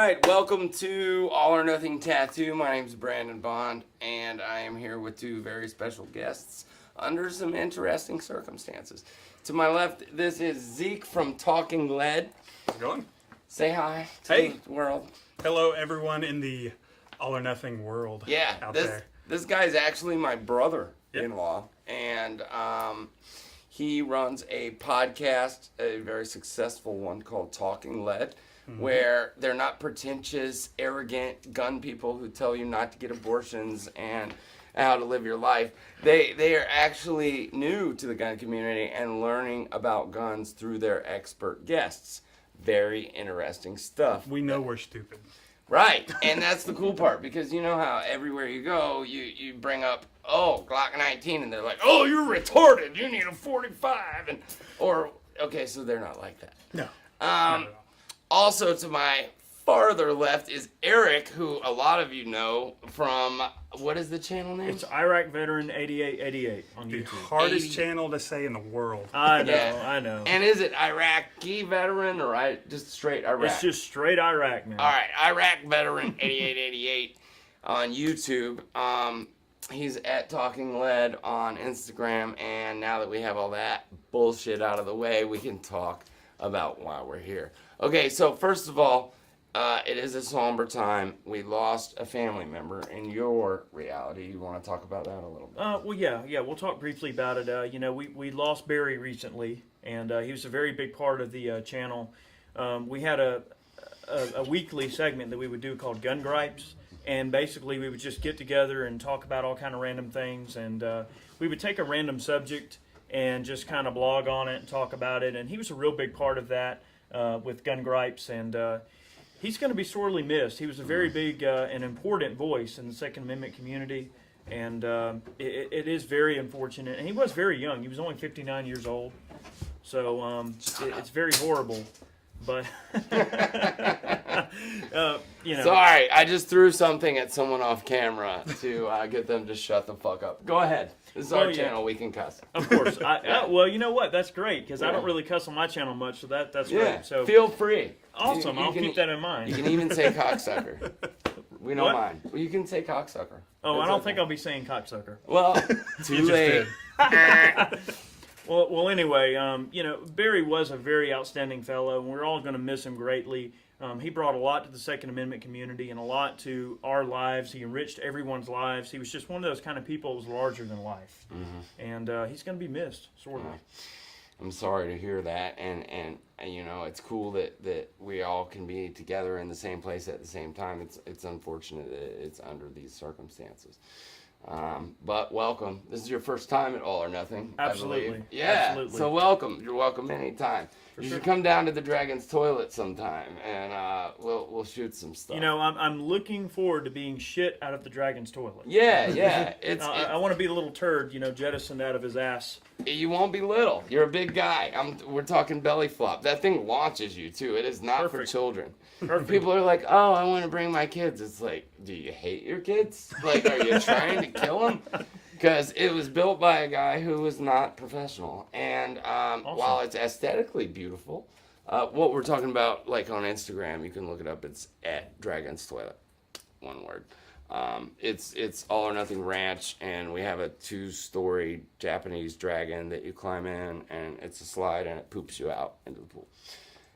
right, welcome to All or Nothing Tattoo. My name's Brandon Bond, and I am here with two very special guests under some interesting circumstances. To my left, this is Zeke from Talking Lead. How's it going? Say hi to the world. Hello, everyone in the All or Nothing world. Yeah, out there. This guy's actually my brother-in-law, and he runs a podcast, a very successful one called Talking Lead, where they're not pretentious, arrogant gun people who tell you not to get abortions and how to live your life. They are actually new to the gun community and learning about guns through their expert guests. Very interesting stuff. We know we're stupid. Right, and that's the cool part, because you know how everywhere you go, you bring up, oh, Glock 19, and they're like, oh, you're retarded, you need a 45, okay, so they're not like that. No. Not at all. Also to my farther left is Eric, who a lot of you know from, what is the channel name? It's Iraqveteran8888 on The YouTube. hardest channel to say in the world. I know, Yeah. I know. And is it Iraqi veteran or just straight Iraq? It's just straight Iraq, man. All right, Iraqveteran8888 on YouTube. He's at Talking Lead on Instagram, and now that we have all that bullshit out of the way, we can talk about why we're here. Okay, so first of all, it is a somber time. We lost a family member in your reality. You want to talk about that a little bit? Well, yeah, we'll talk briefly about it. We lost Barry recently, and he was a very big part of the channel. We had a weekly segment that we would do called Gun Gripes, and basically we would just get together and talk about all kind of random things, and we would take a random subject and just kind of blog on it and talk about it, and he was a real big part of that with Gun Gripes, and he's going to be sorely missed. He was a very big and important voice in the Second Amendment community, and it is very unfortunate. And he was very young. He was only 59 years old, so it's very horrible. But Sorry, I just threw something at someone off camera to get them to shut the fuck up. Go ahead. This is our channel. We can cuss. Of course. Well, you know what? That's great, because I don't really cuss on my channel much, so that's great. So feel free. Awesome. I'll keep that in mind. You can even say cocksucker. We don't What? mind. Well, you can say cocksucker. Oh, It's I don't okay. think I'll be saying cocksucker. Well, too late. Well. Anyway, Barry was a very outstanding fellow, and we're all going to miss him greatly. He brought a lot to the Second Amendment community and a lot to our lives. He enriched everyone's lives. He was just one of those kind of people that was larger than life, and he's going to be missed sorely. I'm sorry to hear that, and it's cool that we all can be together in the same place at the same time. It's unfortunate that it's under these circumstances. But welcome. This is your first time at All or Nothing. Absolutely. I believe. Yeah. Absolutely. So welcome. You're welcome anytime. You should come down to the Dragon's Toilet sometime, and we'll shoot some stuff. I'm looking forward to being shit out of the dragon's toilet. Yeah. I want to be a little turd, jettisoned out of his ass. You won't be little. You're a big guy. We're talking belly flop. That thing launches you too. It is not for children. Perfect. People are like, "Oh, I want to bring my kids." It's like, do you hate your kids? Like, are you trying to kill them? Because it was built by a guy who was not professional, and while it's aesthetically beautiful, what we're talking about, like on Instagram, you can look it up. It's at Dragon's Toilet, one word. It's All or Nothing Ranch, and we have a 2-story Japanese dragon that you climb in, and it's a slide, and it poops you out into the pool.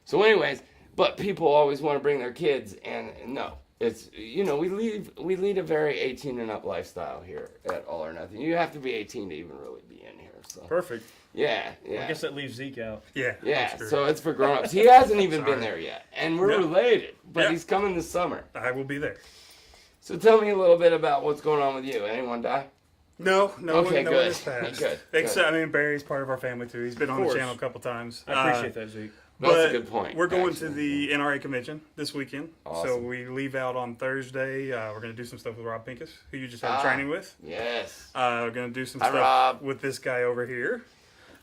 So, anyways, but people always want to bring their kids, and no. It's, we lead a very 18 and up lifestyle here at All or Nothing. You have to be 18 to even really be in here. So Perfect. yeah. I guess that leaves Zeke out. Yeah. Yeah, True. so it's for grown-ups. He hasn't even been there yet, and we're related, but Yeah. he's coming this summer. I will be there. So tell me a little bit about what's going on with you. Anyone die? No Okay, one good. has passed. Good. Except, Barry's part of our family too. He's been on the course. channel a couple times. I appreciate that, Zeke. That's But a good point. We're going actually. to the NRA convention this weekend. Awesome. So we leave out on Thursday. We're going to do some stuff with Rob Pincus, who you just had training with. Yes. We're going to do some Hi, stuff Rob. with this guy over here.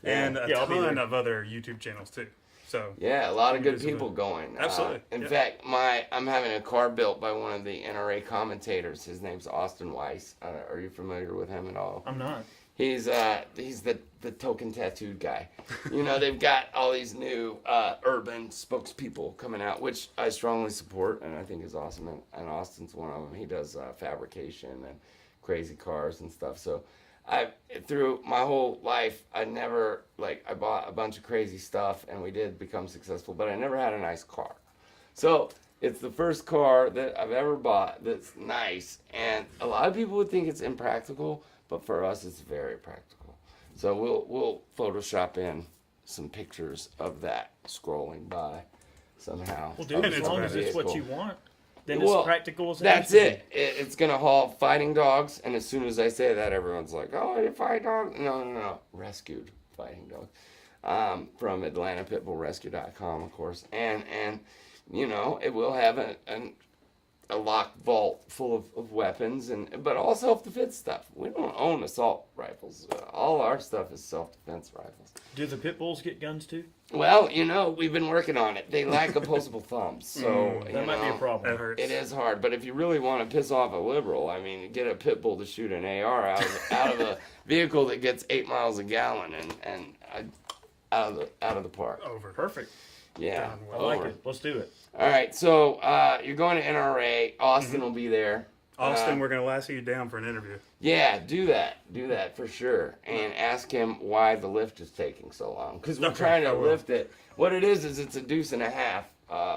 And a I'll be ton there. of other YouTube channels too. So Yeah, a lot of good Yes, people going. Absolutely, In yeah. fact, I'm having a car built by one of the NRA commentators. His name's Austin Weiss. Are you familiar with him at all? I'm not. He's the token tattooed guy. You know, they've got all these new urban spokespeople coming out, which I strongly support and I think is awesome. And Austin's one of them. He does fabrication and crazy cars and stuff. So through my whole life, I bought a bunch of crazy stuff and we did become successful, but I never had a nice car. So it's the first car that I've ever bought that's nice. And a lot of people would think it's impractical, but for us, it's very practical. So we'll Photoshop in some pictures of that scrolling by somehow. Well, dude, as long as it's what you want, then it's practical as that's it. It's going to haul fighting dogs, and as soon as I say that, everyone's like, oh, you fight dogs? No. Rescued fighting dogs from AtlantaPitbullRescue.com, of course. And you know, it will have a locked vault full of weapons, but all self-defense stuff. We don't own assault rifles. All our stuff is self-defense rifles. Do the pit bulls get guns too? Well, you know, we've been working on it. They lack opposable thumbs, so that might be a problem. That hurts. It is hard, but if you really want to piss off a liberal, I mean, get a pit bull to shoot an AR out of a vehicle that gets 8 miles a gallon and out of the park. Over. Perfect. Yeah, I like it. Let's do it. All right, so you're going to NRA. Austin will be there. Austin, we're going to lasso you down for an interview. Yeah, do that for sure, and ask him why the lift is taking so long. Because we're trying to lift it. What it is it's a deuce and a half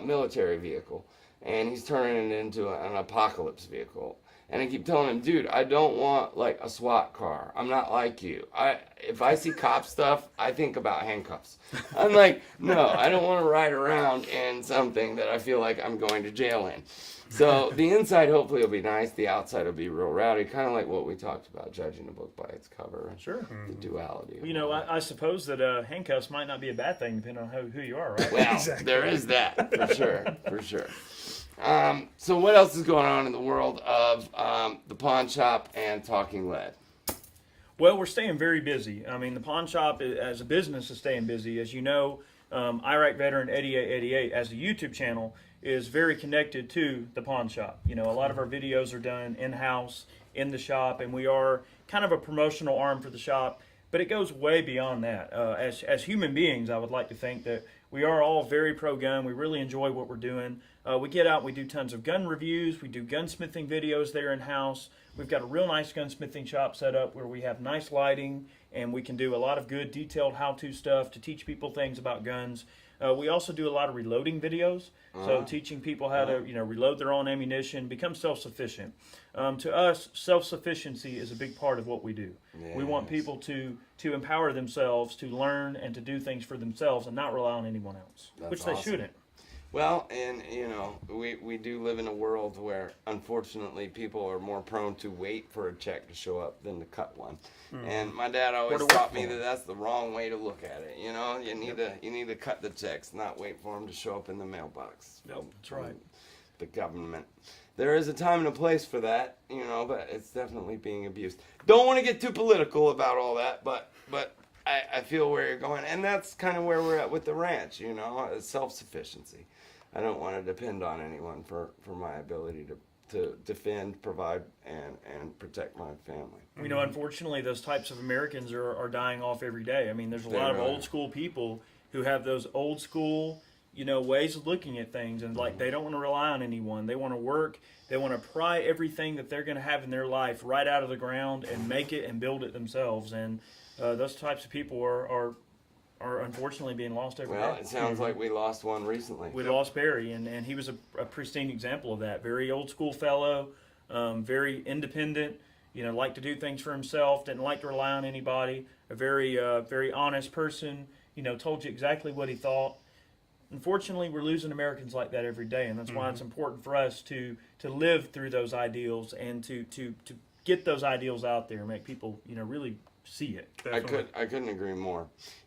military vehicle, and he's turning it into an apocalypse vehicle. And I keep telling him, dude, I don't want like a SWAT car. I'm not like you. If I see cop stuff, I think about handcuffs. I'm like, no, I don't want to ride around in something that I feel like I'm going to jail in. So the inside hopefully will be nice. The outside will be real rowdy, kind of like what we talked about, judging a book by its cover. Sure. The duality. Well, you know, I suppose that handcuffs might not be a bad thing depending on who you are, right? Well, Exactly. There is that, for sure. So what else is going on in the world of the pawn shop and Talking Lead? Well, we're staying very busy. I mean, the pawn shop as a business is staying busy. As you know, Iraqveteran8888 as a YouTube channel is very connected to the pawn shop. You know, a lot of our videos are done in-house, in the shop, and we are kind of a promotional arm for the shop, but it goes way beyond that. As human beings, I would like to think that we are all very pro-gun. We really enjoy what we're doing. We get out, we do tons of gun reviews, we do gunsmithing videos there in-house. We've got a real nice gunsmithing shop set up where we have nice lighting and we can do a lot of good detailed how-to stuff to teach people things about guns. We also do a lot of reloading videos, so teaching people how to reload their own ammunition, become self-sufficient. To us, self-sufficiency is a big part of what we do. Yes. We want people to empower themselves, to learn and to do things for themselves and not rely on anyone else, which they shouldn't. Well, and we do live in a world where unfortunately people are more prone to wait for a check to show up than to cut one. And my dad always taught me that that's the wrong way to look at it. You know, you need to cut the checks, not wait for them to show up in the mailbox. Yep, that's right. The government. There is a time and a place for that, but it's definitely being abused. Don't want to get too political about all that, but I feel where you're going, and that's kind of where we're at with the ranch. It's self-sufficiency. I don't want to depend on anyone for my ability to defend, provide, and protect my family. Unfortunately, those types of Americans are dying off every day. I mean, there's a lot of old school people who have those old school, ways of looking at things, and they don't want to rely on anyone. They want to work. They want to pry everything that they're going to have in their life right out of the ground and make it and build it themselves. And those types of people are unfortunately being lost every day. Well, it sounds like we lost one recently. We lost Barry, and he was a pristine example of that. Very old school fellow, very independent, liked to do things for himself, didn't like to rely on anybody, a very very honest person, told you exactly what he thought. Unfortunately, we're losing Americans like that every day, and that's why it's important for us to live through those ideals and to get those ideals out there and make people, really see it. I couldn't agree more.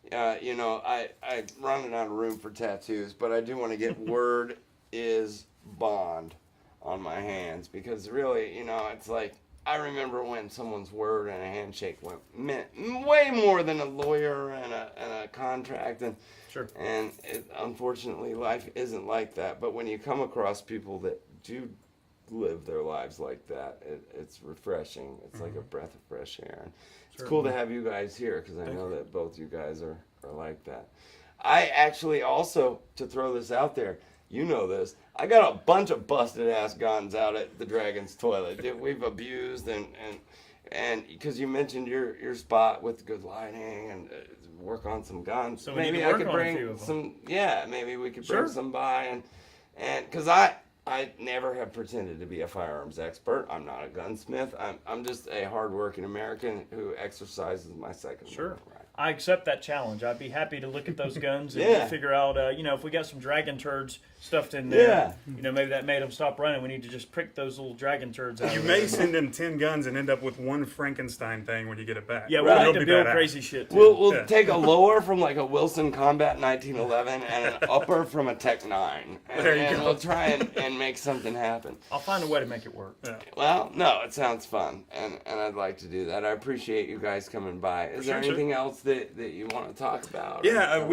I running out of room for tattoos, but I do want to get word is bond on my hands, because really, it's like I remember when someone's word and a handshake meant way more than a lawyer and a contract, and sure. And unfortunately, life isn't like that. But when you come across people that do live their lives like that. It's refreshing. It's like a breath of fresh air. And it's cool to have you guys here because I know that both you guys are like that. I actually also, to throw this out there, you know this, I got a bunch of busted ass guns out at the Dragon's Toilet that we've abused and because you mentioned your spot with good lighting and work on some guns. So maybe I could bring some. Yeah, maybe we could bring some by and because I never have pretended to be a firearms expert. I'm not a gunsmith. I'm just a hardworking American who exercises my second amendment right. I accept that challenge. I'd be happy to look at those guns and figure out, if we got some dragon turds stuffed in there, maybe that made them stop running. We need to just prick those little dragon turds out. You may send in 10 guns and end up with one Frankenstein thing when you get it back. Yeah, we'll need to build crazy shit, too. We'll take a lower from like a Wilson Combat 1911 and an upper from a Tech 9. And we'll try and make something happen. I'll find a way to make it work. Yeah. Well, no, it sounds fun, and I'd like to do that. I appreciate you guys coming by. Is there anything else that you want to talk about? Yeah,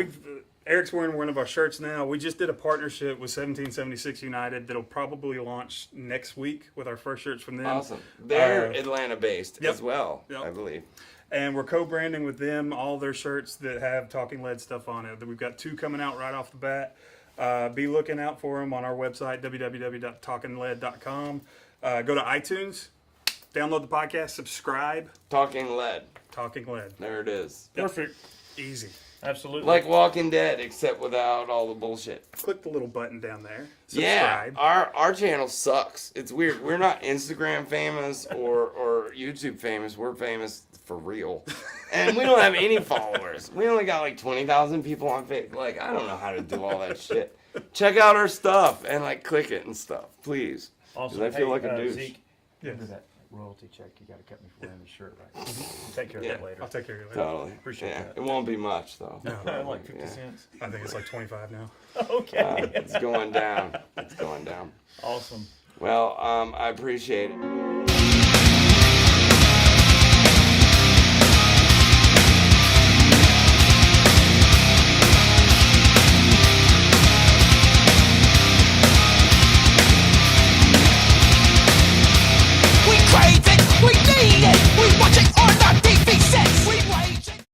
Eric's wearing one of our shirts now. We just did a partnership with 1776 United that'll probably launch next week with our first shirts from them. Awesome. They're Atlanta-based as well, I believe. And we're co-branding with them all their shirts that have Talking Lead stuff on it. We've got 2 coming out right off the bat. Be looking out for them on our website, www.talkingled.com. Go to iTunes, download the podcast, subscribe. Talking Lead. Talking Lead. There it is. Perfect. Easy. Absolutely. Like Walking Dead, except without all the bullshit. Click the little button down there. Subscribe. Yeah, our channel sucks. It's weird. We're not Instagram famous or YouTube famous. We're famous for real. And we don't have any followers. We only got like 20,000 people on Facebook. Like, I don't know how to do all that shit. Check out our stuff and like click it and stuff, please. Awesome. I feel like a douche. Zeke, remember that royalty check you got to cut me for wearing the shirt, right? Take care of that later. I'll take care of you later. Totally. Appreciate that. It won't be much though. No, like 50 cents. I think it's like 25 now. Okay. It's going down. It's going down. Awesome. Well, I appreciate it.